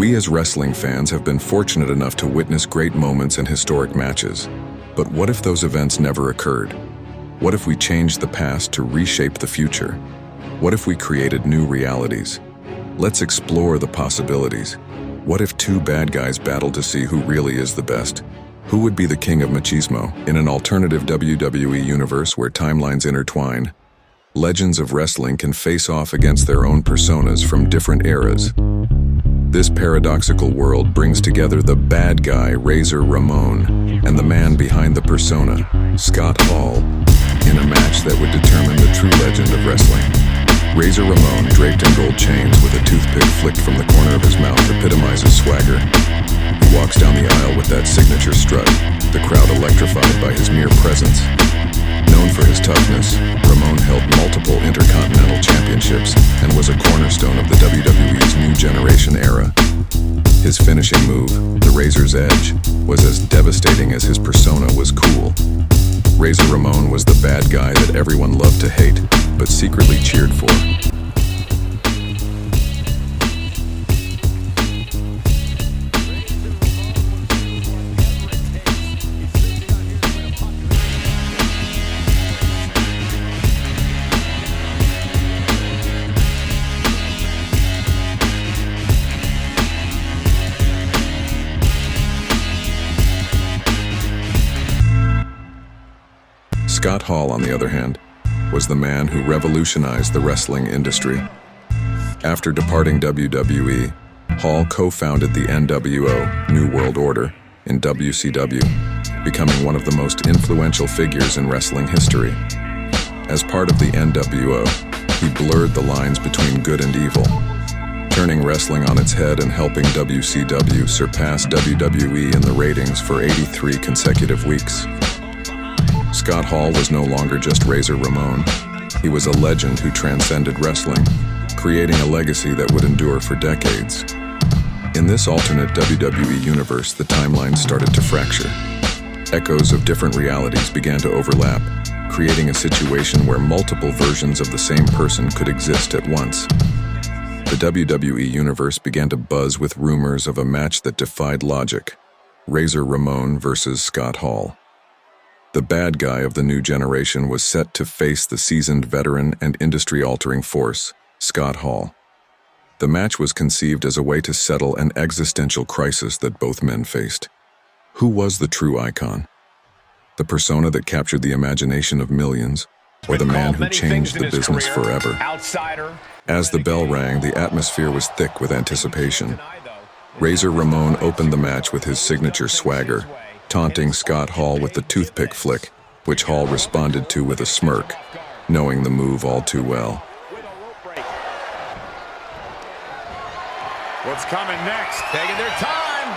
We as wrestling fans have been fortunate enough to witness great moments and historic matches. But what if those events never occurred? What if we changed the past to reshape the future? What if we created new realities? Let's explore the possibilities. What if two bad guys battled to see who really is the best? Who would be the king of machismo in an alternative WWE universe where timelines intertwine? Legends of wrestling can face off against their own personas from different eras. This paradoxical world brings together the bad guy, Razor Ramon, and the man behind the persona, Scott Hall, in a match that would determine the true legend of wrestling. Razor Ramon, draped in gold chains with a toothpick flicked from the corner of his mouth, epitomizes swagger. He walks down the aisle with that signature strut, the crowd electrified by his mere presence. Known for his toughness, Ramon held multiple Intercontinental Championships and was a cornerstone of the WWE's new generation era. His finishing move, the Razor's Edge, was as devastating as his persona was cool. Razor Ramon was the bad guy that everyone loved to hate, but secretly cheered for. Scott Hall, on the other hand, was the man who revolutionized the wrestling industry. After departing WWE, Hall co-founded the NWO, New World Order, in WCW, becoming one of the most influential figures in wrestling history. As part of the NWO, he blurred the lines between good and evil, turning wrestling on its head and helping WCW surpass WWE in the ratings for 83 consecutive weeks. Scott Hall was no longer just Razor Ramon. He was a legend who transcended wrestling, creating a legacy that would endure for decades. In this alternate WWE universe, the timeline started to fracture. Echoes of different realities began to overlap, creating a situation where multiple versions of the same person could exist at once. The WWE universe began to buzz with rumors of a match that defied logic: Razor Ramon versus Scott Hall. The bad guy of the new generation was set to face the seasoned veteran and industry-altering force, Scott Hall. The match was conceived as a way to settle an existential crisis that both men faced. Who was the true icon? The persona that captured the imagination of millions, or the man who changed the business forever? As the bell rang, the atmosphere was thick with anticipation. Razor Ramon opened the match with his signature swagger, taunting Scott Hall with the toothpick flick, which Hall responded to with a smirk, knowing the move all too well. What's coming next? Taking their time.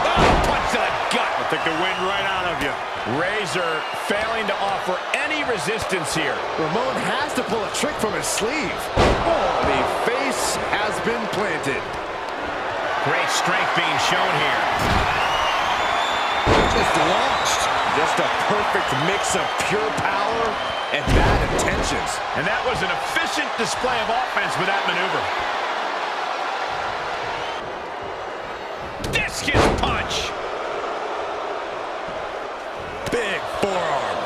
Oh, punch to the gut. I'll take the wind right out of you. Razor failing to offer any resistance here. Ramon has to pull a trick from his sleeve. Oh, the face has been planted. Great strength being shown here. Just launched. Just a perfect mix of pure power and bad intentions. And that was an efficient display of offense with that maneuver. Discus punch. Big forearm.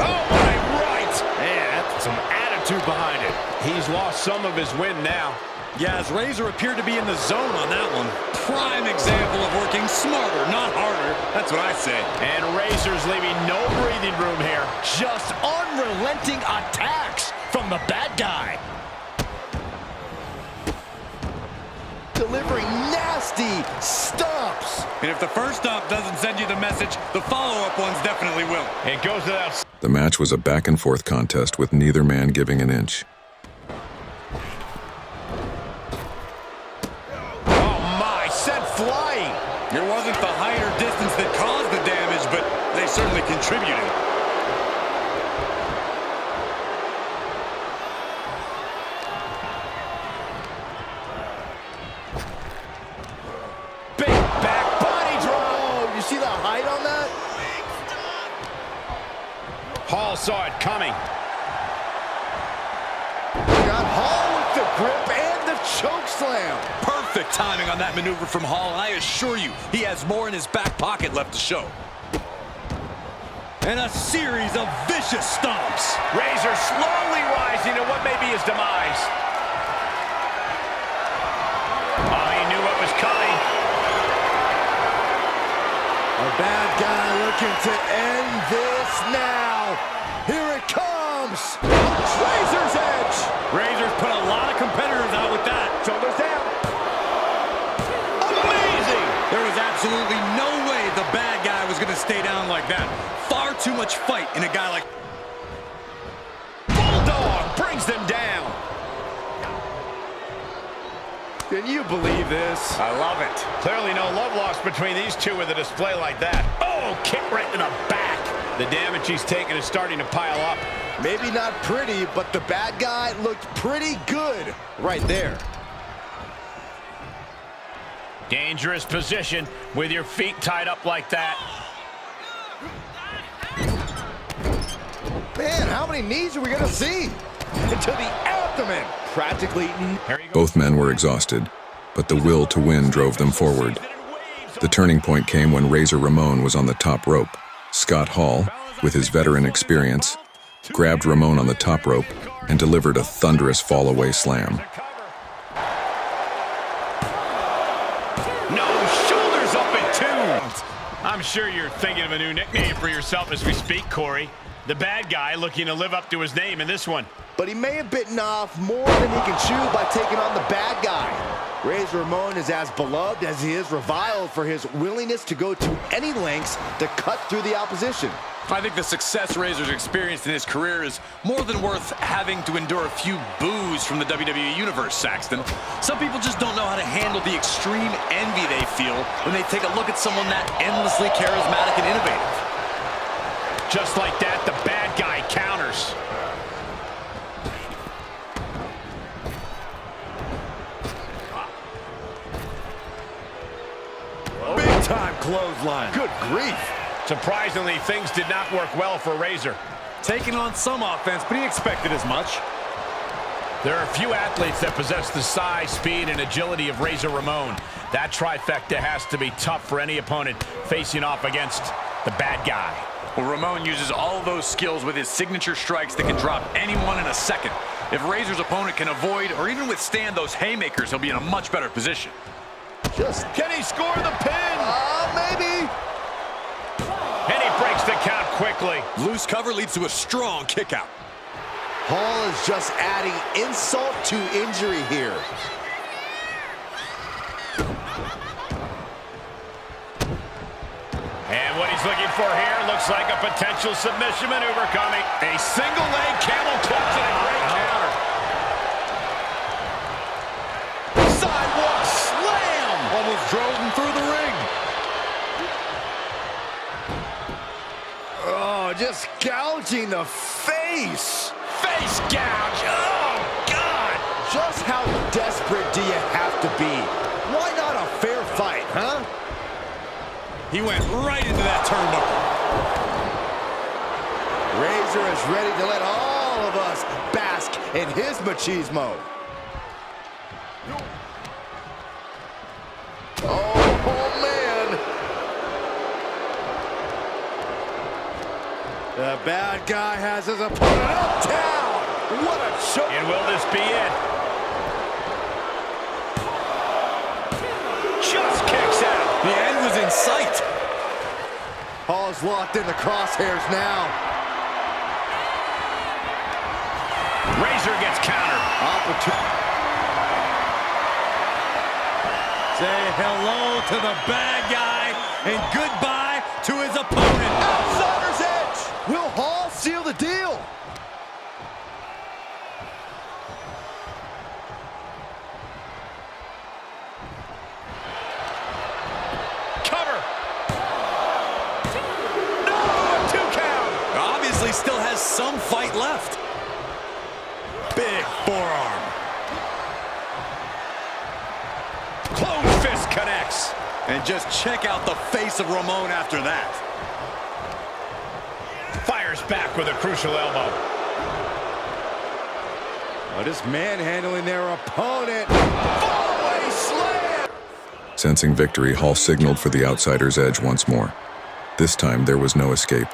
Oh, my right. Man, that's some attitude behind it. He's lost some of his wind now. Yeah, as Razor appeared to be in the zone on that one. Prime example of working smarter, not harder. That's what I say. And Razor's leaving no breathing room here. Just unrelenting attacks from the bad guy. Delivering nasty stomps. And if the first stomp doesn't send you the message, the follow-up ones definitely will. It goes without. The match was a back-and-forth contest with neither man giving an inch. Flying. It wasn't the height or distance that caused the damage, but they certainly contributed. Big back body drop. You see the height on that? Hall saw it coming. Got Hall with the grip and the slam. Perfect timing on that maneuver from Hall, and I assure you, he has more in his back pocket left to show. And a series of vicious stomps. Razor slowly rising to what may be his demise. Oh, he knew what was coming. A bad guy looking to end this now. Here it comes. Razor's edge. Razor's put a lot of competitors out with that. Shoulders down. Amazing. There was absolutely no way the bad guy was going to stay down like that. Far too much fight in a guy like... Bulldog brings them down. Can you believe this? I love it. Clearly no love lost between these two with a display like that. Oh, kick right in the back. The damage he's taken is starting to pile up. Maybe not pretty, but the bad guy looked pretty good right there. Dangerous position with your feet tied up like that. Man, how many knees are we going to see? Into the abdomen. Practically. Both men were exhausted, but the will to win drove them forward. The turning point came when Razor Ramon was on the top rope. Scott Hall, with his veteran experience, grabbed Ramon on the top rope and delivered a thunderous fall-away slam. No, shoulders up at two. I'm sure you're thinking of a new nickname for yourself as we speak, Corey. The bad guy looking to live up to his name in this one. But he may have bitten off more than he can chew by taking on the bad guy. Razor Ramon is as beloved as he is reviled for his willingness to go to any lengths to cut through the opposition. I think the success Razor's experienced in his career is more than worth having to endure a few boos from the WWE Universe, Saxton. Some people just don't know how to handle the extreme envy they feel when they take a look at someone that endlessly charismatic and innovative. Just like that, the bad guy counters. Big time clothesline. Good grief. Surprisingly, things did not work well for Razor. Taking on some offense, but he expected as much. There are few athletes that possess the size, speed, and agility of Razor Ramon. That trifecta has to be tough for any opponent facing off against the bad guy. Well, Ramon uses all of those skills with his signature strikes that can drop anyone in a second. If Razor's opponent can avoid or even withstand those haymakers, he'll be in a much better position. Can he score the pin? Maybe. And he breaks the count quickly. Loose cover leads to a strong kick out. Hall is just adding insult to injury here. And what he's looking for here looks like a potential submission maneuver coming. A single leg camel clutch and a great counter. Sidewalk slam! Almost drove him through the ring. Oh, just gouging the face. Face gouge. Oh, God. Just how desperate do you have to be? Why not a fair fight, huh? He went right into that turnbuckle. Razor is ready to let all of us bask in his machismo. Oh, man. The bad guy has his opponent uptown. What a choke. And will this be it? Just kicks out. The end was in sight. Hall's locked in the crosshairs now. Razor gets countered. Say hello to the bad guy and goodbye to his opponent. Outsider's edge. Will Hall seal the deal? Still has some fight left. Big forearm. Closed fist connects. And just check out the face of Ramon after that. Fires back with a crucial elbow. Oh, just manhandling their opponent. Sensing victory, Hall signaled for the outsider's edge once more. This time, there was no escape.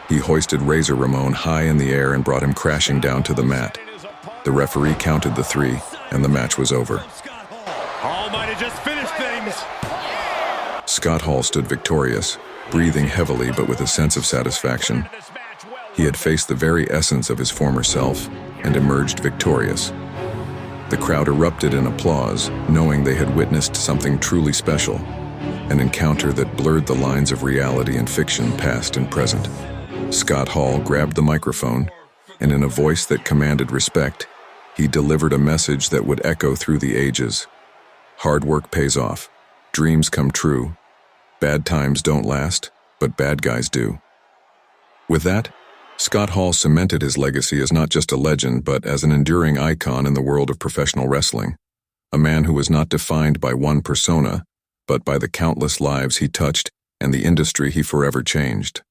He hoisted Razor Ramon high in the air and brought him crashing down to the mat. The referee counted the 3, and the match was over. Hall might have just finished things. Scott Hall stood victorious, breathing heavily but with a sense of satisfaction. He had faced the very essence of his former self and emerged victorious. The crowd erupted in applause, knowing they had witnessed something truly special, an encounter that blurred the lines of reality and fiction, past and present. Scott Hall grabbed the microphone, and in a voice that commanded respect, he delivered a message that would echo through the ages. Hard work pays off. Dreams come true. Bad times don't last, but bad guys do. With that, Scott Hall cemented his legacy as not just a legend, but as an enduring icon in the world of professional wrestling. A man who was not defined by one persona, but by the countless lives he touched and the industry he forever changed.